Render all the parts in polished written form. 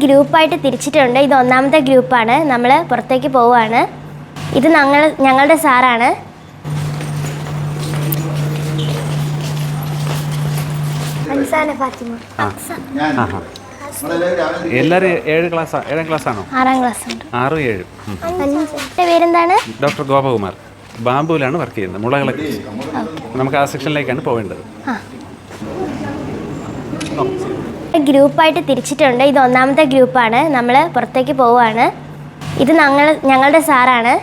ഗ്രൂപ്പായിട്ട് തിരിച്ചിട്ടുണ്ട്. ഇത് ഒന്നാമത്തെ ഗ്രൂപ്പാണ്. നമ്മൾ പുറത്തേക്ക് പോവുകയാണ്. ഇത് ഞങ്ങളുടെ സാറാണ്. എല്ലാവരും 7 ക്ലാസ് 7ാം ക്ലാസ് ആണോ? 6ാം ക്ലാസ് ഉണ്ട്. 6, 7. പേരെന്താണ്? ഡോക്ടർ ഗോപകുമാർ. ബാംബുവിലാണ് വർക്ക് ചെയ്യുന്നത്. മുളകളെ നമുക്ക് ആ സെക്ഷനിലേക്കാണ് പോവേണ്ടത്. ഗ്രൂപ്പായിട്ട് തിരിച്ചിട്ടുണ്ട്. ഇത് ഒന്നാമത്തെ ഗ്രൂപ്പാണ്. നമ്മൾ പുറത്തേക്ക് പോവുകയാണ്. ഇത് ഞങ്ങളുടെ സാറാണ്.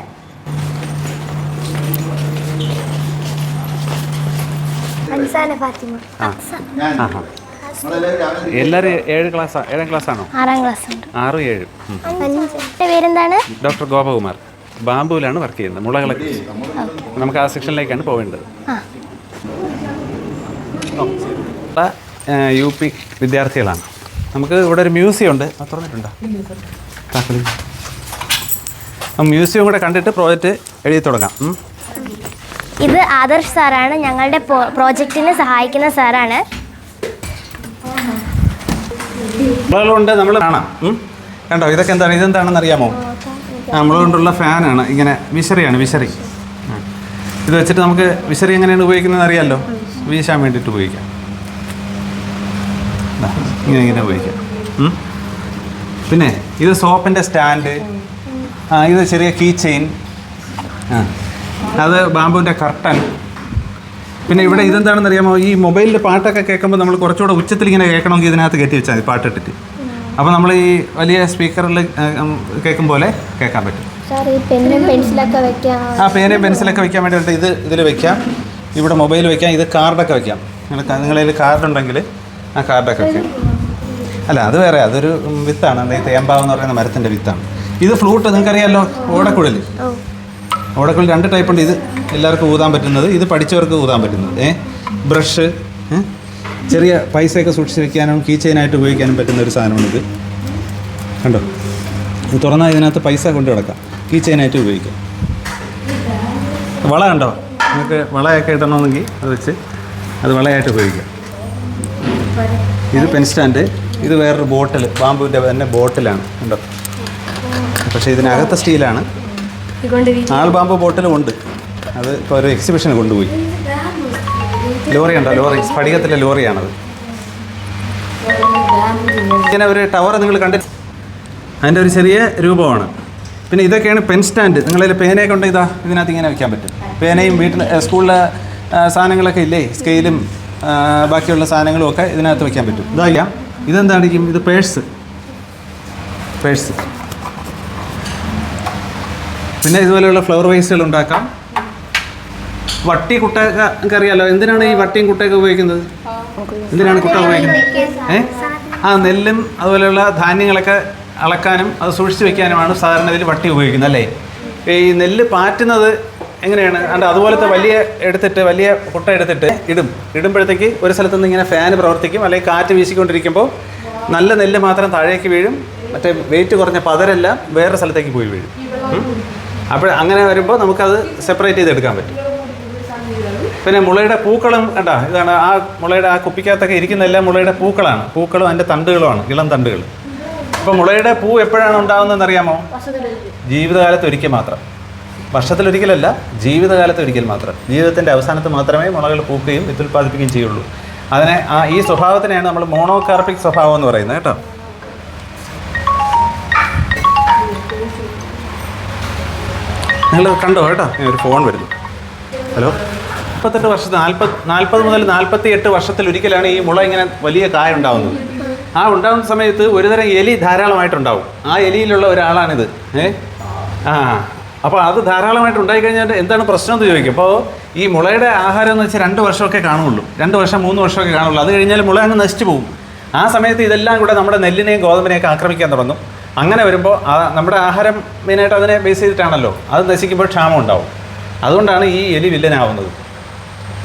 എല്ലാവരും 7 ക്ലാസ് 7ാം ക്ലാസ് ആണോ? 6ാം ക്ലാസ് ഉണ്ട്. 6, 7. പേരെന്താണ്? ഡോക്ടർ ഗോപകുമാർ. ബാംബുവിലാണ് വർക്ക് ചെയ്യുന്നത്. മുളകളെ നമുക്ക് ആ സെക്ഷനിലേക്കാണ് പോവേണ്ടത്. UP വിദ്യാർത്ഥികളാണ്. നമുക്ക് ഇവിടെ ഒരു മ്യൂസിയം ഉണ്ട്. അത് തുറന്നിട്ടുണ്ടോ? മ്യൂസിയം കൂടെ കണ്ടിട്ട് പ്രോജക്റ്റ് എഴുതി തുടങ്ങാം. ഇത് ആദർശ് സാറാണ്. ഞങ്ങളുടെ പ്രോജക്റ്റിന് സഹായിക്കുന്ന സാറാണ്. മുളകളുണ്ട് നമ്മൾ കാണാം. കണ്ടോ ഇതൊക്കെ എന്താണ്? ഇതെന്താണെന്ന് അറിയാമോ? മുള കൊണ്ടുള്ള ഫാനാണ്. ഇങ്ങനെ വിശറിയാണ്. വിശറി ഇത് വെച്ചിട്ട് നമുക്ക് വിശറി എങ്ങനെയാണ് ഉപയോഗിക്കുന്നത് അറിയാമല്ലോ. വീശാൻ വേണ്ടിയിട്ട് ഉപയോഗിക്കാം. ഇങ്ങനെ ഉപയോഗിക്കാം. പിന്നെ ഇത് സോപ്പിൻ്റെ സ്റ്റാൻഡ്. ഇത് ചെറിയ കീ ചെയിൻ. അത് ബാംബുവിൻ്റെ കർട്ടൻ. പിന്നെ ഇവിടെ ഇതെന്താണെന്ന് അറിയാമോ? ഈ മൊബൈലിൽ പാട്ടൊക്കെ കേൾക്കുമ്പോൾ നമ്മൾ കുറച്ചുകൂടെ ഉച്ചത്തിൽ ഇങ്ങനെ കേൾക്കണമെങ്കിൽ ഇതിനകത്ത് കയറ്റി വെച്ചാൽ മതി പാട്ടിട്ടിട്ട്. അപ്പോൾ നമ്മൾ ഈ വലിയ സ്പീക്കറിൽ കേൾക്കും പോലെ കേൾക്കാൻ പറ്റും. പേനയും പെൻസിലൊക്കെ വെക്കാൻ വേണ്ടിയിട്ട് ഇതിൽ വെക്കാം. ഇവിടെ മൊബൈൽ വെക്കാം. ഇത് കാർഡൊക്കെ വെക്കാം. നിങ്ങളതിൽ കാർഡുണ്ടെങ്കിൽ ആ കാർഡൊക്കെ വെക്കാം. അല്ല അത് വേറെ, അതൊരു വിത്താണ്. ഈ തേമ്പാവ് എന്ന് പറയുന്ന മരത്തിൻ്റെ വിത്താണ്. ഇത് ഫ്ലൂട്ട്. നിങ്ങൾക്കറിയാമല്ലോ, ഓടക്കുഴൽ. 2 ടൈപ്പ് ഉണ്ട്. ഇത് എല്ലാവർക്കും ഊതാൻ പറ്റുന്നത്, ഇത് പഠിച്ചവർക്ക് ഊതാൻ പറ്റുന്നത്. ബ്രഷ്, ചെറിയ പൈസയൊക്കെ സൂക്ഷിച്ച് വെക്കാനും കീ ചെയിനായിട്ട് ഉപയോഗിക്കാനും പറ്റുന്ന ഒരു സാധനമാണ് ഇത്. കണ്ടോ? ഇത് തുറന്നാൽ ഇതിനകത്ത് പൈസ കൊണ്ട് കിടക്കാം. കീ ചെയിനായിട്ട് ഉപയോഗിക്കാം. വള കണ്ടോ? നിങ്ങൾക്ക് വളയൊക്കെ ഇടണമെങ്കിൽ അത് വെച്ച് അത് വളയായിട്ട് ഉപയോഗിക്കാം. ഇത് പെൻ സ്റ്റാൻഡ്. ഇത് വേറൊരു ബോട്ടിൽ, ബാംബുവിൻ്റെ തന്നെ ബോട്ടിലാണ്. കണ്ടോ? പക്ഷേ ഇതിനകത്ത് സ്റ്റീലാണ്. ആൾ ബാമ്പ് ബോട്ടിലും ഉണ്ട്. അത് ഇപ്പോൾ ഒരു എക്സിബിഷന് കൊണ്ടുപോയി. ലോറി ഉണ്ടോ? ലോറി, സ്ഫടികത്തിലെ ലോറിയാണത്. ഇങ്ങനെ ഒരു ടവർ നിങ്ങൾ കണ്ടിട്ട് അതിൻ്റെ ഒരു ചെറിയ രൂപമാണ്. പിന്നെ ഇതൊക്കെയാണ് പെൻ സ്റ്റാൻഡ്. നിങ്ങളതിൽ പേനയൊക്കെ ഉണ്ട്. ഇതിനകത്ത് ഇങ്ങനെ വയ്ക്കാൻ പറ്റും. പേനയും വീട്ടിൽ സ്കൂളിലെ സാധനങ്ങളൊക്കെ ഇല്ലേ, സ്കെയിലും ബാക്കിയുള്ള സാധനങ്ങളും ഒക്കെ ഇതിനകത്ത് വയ്ക്കാൻ പറ്റും. ഇതാക്കാം. ഇതെന്താണിക്കും? ഇത് പേഴ്സ്. പിന്നെ ഇതുപോലെയുള്ള ഫ്ലവർ വേസുകൾ ഉണ്ടാക്കാം. വട്ടി കുട്ടയൊക്കെ അറിയാമല്ലോ. എന്തിനാണ് ഈ വട്ടിയും കുട്ടയൊക്കെ ഉപയോഗിക്കുന്നത്? എന്തിനാണ് കുട്ട ഉപയോഗിക്കുന്നത്? നെല്ലും അതുപോലെയുള്ള ധാന്യങ്ങളൊക്കെ അളക്കാനും അത് സൂക്ഷിച്ച് വെക്കാനുമാണ് സാധാരണ ഇതിൽ വട്ടി ഉപയോഗിക്കുന്നത്, അല്ലേ? ഈ നെല്ല് പാറ്റുന്നത് എങ്ങനെയാണ്? അതുപോലത്തെ വലിയ കുട്ട എടുത്തിട്ട് ഇടുമ്പോഴത്തേക്ക് ഒരു സ്ഥലത്തുനിന്ന് ഇങ്ങനെ ഫാന് പ്രവർത്തിക്കും, അല്ലെങ്കിൽ കാറ്റ് വീശിക്കൊണ്ടിരിക്കുമ്പോൾ നല്ല നെല്ല് മാത്രം താഴേക്ക് വീഴും. മറ്റേ വെയിറ്റ് കുറഞ്ഞ പതരെല്ലാം വേറെ സ്ഥലത്തേക്ക് പോയി വീഴും. അപ്പോൾ അങ്ങനെ വരുമ്പോൾ നമുക്കത് സെപ്പറേറ്റ് ചെയ്തെടുക്കാൻ പറ്റും. പിന്നെ മുളയുടെ പൂക്കളും കണ്ടോ? ഇതാണ് ആ മുളയുടെ ആ കുപ്പിക്കകത്തൊക്കെ ഇരിക്കുന്നതെല്ലാം മുളയുടെ പൂക്കളാണ്. പൂക്കളും അതിൻ്റെ തണ്ടുകളുമാണ്, ഇളം തണ്ടുകൾ. അപ്പോൾ മുളയുടെ പൂ എപ്പോഴാണ് ഉണ്ടാകുന്നതെന്ന് അറിയാമോ? ജീവിതകാലത്ത് ഒരിക്കൽ മാത്രം. വർഷത്തിലൊരിക്കലല്ല, ജീവിതകാലത്ത് ഒരിക്കൽ മാത്രം. ജീവിതത്തിൻ്റെ അവസാനത്ത് മാത്രമേ മുളകൾ പൂക്കുകയും വിത്തുൽപ്പാദിപ്പിക്കുകയും ചെയ്യുള്ളൂ. ഈ സ്വഭാവത്തിനെയാണ് നമ്മൾ മോണോകാർപ്പിക് സ്വഭാവം എന്ന് പറയുന്നത്, കേട്ടോ. നിങ്ങൾ കണ്ടോ? കേട്ടോ, ഒരു ഫോൺ വരുന്നു. ഹലോ. 48 വർഷത്തിൽ 40 മുതൽ 48 വർഷത്തിലൊരിക്കലാണ് ഈ മുള ഇങ്ങനെ വലിയ കായ ഉണ്ടാകുന്നത്. ഉണ്ടാകുന്ന സമയത്ത് ഒരുതരം എലി ധാരാളമായിട്ടുണ്ടാവും. ആ എലിയിലുള്ള ഒരാളാണിത്. അപ്പോൾ അത് ധാരാളമായിട്ട് ഉണ്ടായിക്കഴിഞ്ഞാൽ എന്താണ് പ്രശ്നം എന്ന് ചോദിക്കും. അപ്പോൾ ഈ മുളയുടെ ആഹാരം എന്ന് വെച്ചാൽ 2 വർഷമൊക്കെ കാണുള്ളൂ. 2 വർഷം 3 വർഷമൊക്കെ കാണുള്ളൂ. അത് കഴിഞ്ഞാൽ മുള അങ്ങ് നശിച്ചു പോകും. ആ സമയത്ത് ഇതെല്ലാം കൂടെ നമ്മുടെ നെല്ലിനെയും ഗോതമ്പിനെയൊക്കെ ആക്രമിക്കാൻ തുടങ്ങും. അങ്ങനെ വരുമ്പോൾ നമ്മുടെ ആഹാരം മെയിനായിട്ട് അതിനെ ബേസ് ചെയ്തിട്ടാണല്ലോ. അത് നശിക്കുമ്പോൾ ക്ഷാമം ഉണ്ടാവും. അതുകൊണ്ടാണ് ഈ എലി വില്ലനാവുന്നത്.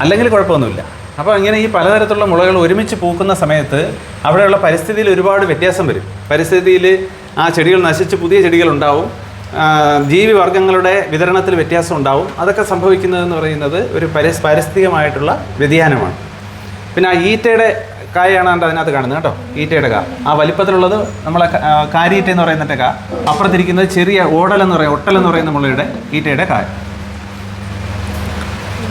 അല്ലെങ്കിൽ കുഴപ്പമൊന്നുമില്ല. അപ്പോൾ ഇങ്ങനെ ഈ പലതരത്തിലുള്ള മുളകൾ ഒരുമിച്ച് പൂക്കുന്ന സമയത്ത് അവിടെയുള്ള പരിസ്ഥിതിയിൽ ഒരുപാട് വ്യത്യാസം വരും. പരിസ്ഥിതിയിൽ ആ ചെടികൾ നശിച്ച് പുതിയ ചെടികൾ ഉണ്ടാവും. ജീവിവർഗങ്ങളുടെ വിതരണത്തിൽ വ്യത്യാസം ഉണ്ടാവും. അതൊക്കെ സംഭവിക്കുന്നതെന്ന് പറയുന്നത് ഒരു പാരിസ്ഥിതികമായിട്ടുള്ള വ്യതിയാനമാണ്. പിന്നെ ആ ഈറ്റയുടെ കായാണ് അതിനകത്ത് കാണുന്നത് കേട്ടോ, ഈറ്റയുടെ കാ. ആ വലിപ്പത്തിലുള്ളത് നമ്മളെ കാരിയീറ്റ എന്ന് പറയുന്നതിൻ്റെ കാ. അപ്പുറത്തിരിക്കുന്നത് ചെറിയ ഓടലെന്ന് പറയും, ഒട്ടലെന്ന് പറയുന്ന മുളയുടെ ഈറ്റയുടെ കായ.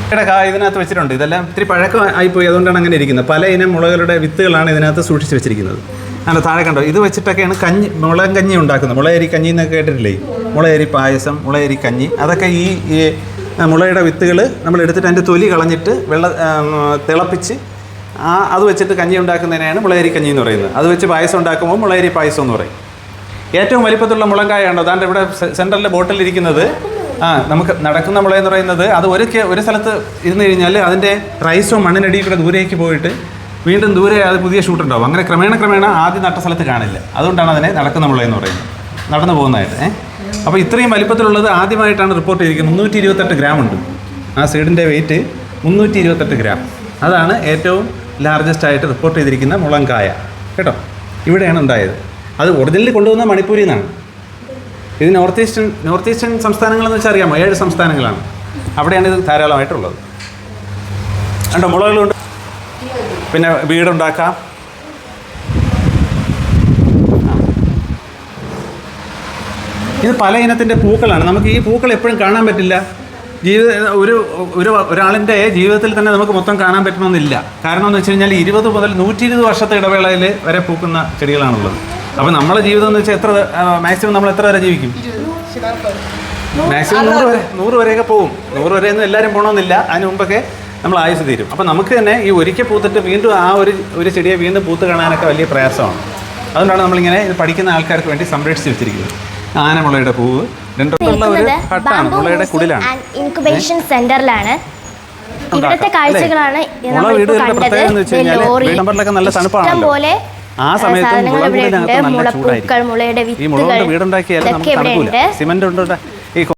ഈറ്റയുടെ കായ ഇതിനകത്ത് വെച്ചിട്ടുണ്ട്. ഇതെല്ലാം ഇത്തിരി പഴക്കം ആയിപ്പോയി, അതുകൊണ്ടാണ് അങ്ങനെ ഇരിക്കുന്നത്. പല ഇനം മുളകളുടെ വിത്തുകളാണ് ഇതിനകത്ത് സൂക്ഷിച്ച് വെച്ചിരിക്കുന്നത്. അങ്ങനെ താഴെ കണ്ടോ, ഇത് വെച്ചിട്ടൊക്കെയാണ് മുളകൻ കഞ്ഞി ഉണ്ടാക്കുന്നത്. മുളയരി കഞ്ഞി എന്നൊക്കെ കേട്ടിട്ടില്ലേ? മുളയരി പായസം, മുളയരി കഞ്ഞി, അതൊക്കെ ഈ മുളയുടെ വിത്തുകൾ നമ്മൾ എടുത്തിട്ട് അതിൻ്റെ തൊലി കളഞ്ഞിട്ട് തിളപ്പിച്ച് അത് വെച്ചിട്ട് കഞ്ഞി ഉണ്ടാക്കുന്നതിനെയാണ് മുളയരി കഞ്ഞി എന്ന് പറയുന്നത്. അത് വെച്ച് പായസം ഉണ്ടാക്കുമ്പോൾ മുളയരി പായസം എന്ന് പറയും. ഏറ്റവും വലിപ്പത്തിലുള്ള മുളങ്കായുണ്ടോ അതാണ്ട് ഇവിടെ സെൻറ്ററിലെ ബോട്ടിലിരിക്കുന്നത്. നമുക്ക് നടക്കുന്ന മുള എന്ന് പറയുന്നത് അത് ഒരു സ്ഥലത്ത് ഇരുന്ന് കഴിഞ്ഞാൽ അതിൻ്റെ റൈസോ മണ്ണിനടിയിൽ കൂടെ ദൂരേക്ക് പോയിട്ട് വീണ്ടും ദൂരെ അത് പുതിയ ഷൂട്ടുണ്ടാവും. അങ്ങനെ ക്രമേണ ആദ്യം നട്ട സ്ഥലത്ത് കാണില്ല. അതുകൊണ്ടാണ് അതിനെ നടക്കുന്ന മുള എന്ന് പറയുന്നത്, നടന്നു പോകുന്നതായിട്ട്. അപ്പോൾ ഇത്രയും വലിപ്പത്തിലുള്ളത് ആദ്യമായിട്ടാണ് റിപ്പോർട്ട് ചെയ്തിരിക്കുന്നത്. 328 ഗ്രാം ഉണ്ട്. ആ സീഡിൻ്റെ വെയിറ്റ് 328 ഗ്രാം. അതാണ് ഏറ്റവും ലാർജസ്റ്റ് ആയിട്ട് റിപ്പോർട്ട് ചെയ്തിരിക്കുന്ന മുളങ്കായ കേട്ടോ. ഇവിടെയാണ് ഉണ്ടായത്. അത് ഒറിജിനലി കൊണ്ടുവന്ന മണിപ്പൂരിൽ നിന്നാണ്. ഇത് നോർത്ത് ഈസ്റ്റേൺ സംസ്ഥാനങ്ങളെന്ന് വെച്ചാൽ അറിയാമോ, 7 സംസ്ഥാനങ്ങളാണ്. അവിടെയാണ് ഇത് ധാരാളമായിട്ടുള്ളത്. കണ്ടോ, മുളകളുണ്ട്. പിന്നെ വീടുണ്ടാക്കാം. ഇത് പല ഇനത്തിൻ്റെ പൂക്കളാണ്. നമുക്ക് ഈ പൂക്കൾ എപ്പോഴും കാണാൻ പറ്റില്ല. ഒരാളിൻ്റെ ജീവിതത്തിൽ തന്നെ നമുക്ക് മൊത്തം കാണാൻ പറ്റണമെന്നില്ല. കാരണം എന്ന് വെച്ച് കഴിഞ്ഞാൽ 20 മുതൽ 120 വർഷത്തെ ഇടവേളയിൽ വരെ പൂക്കുന്ന ചെടികളാണുള്ളത്. അപ്പോൾ നമ്മളെ ജീവിതം എന്ന് വെച്ചാൽ മാക്സിമം നമ്മൾ എത്ര വരെ ജീവിക്കും? മാക്സിമം 100 വരെയൊക്കെ പോകും. 100 വരെയൊന്നും എല്ലാവരും പോകണമെന്നില്ല. അതിന് മുമ്പൊക്കെ നമ്മൾ ആയുസ് തീരും. അപ്പോൾ നമുക്ക് തന്നെ ഈ ഒരിക്കൽ പൂത്തിട്ട് വീണ്ടും ആ ഒരു ചെടിയെ വീണ്ടും പൂത്ത് കാണാനൊക്കെ വലിയ പ്രയാസമാണ്. അതുകൊണ്ടാണ് നമ്മളിങ്ങനെ ഇത് പഠിക്കുന്ന ആൾക്കാർക്ക് വേണ്ടി സംരക്ഷിച്ച് വെച്ചിരിക്കുന്നത്. ആനമുളയുടെ പൂവ് രണ്ടുള്ള ഒരു ഹട്ടാണ്, മുളയുടെ കുടിലാണ്. ഇൻക്യുബേഷൻ സെന്ററിലാണ്. ഇവിടുത്തെ കാഴ്ചകളാണ് വീടുകളിലൊക്കെ നല്ല തണുപ്പാണല്ലോ. ആ സമയത്ത് മുളയുടെ വീടുണ്ടാക്കിയാലും നമുക്ക് തണുക്കൂല. സിമെന്റ് ഉണ്ട്,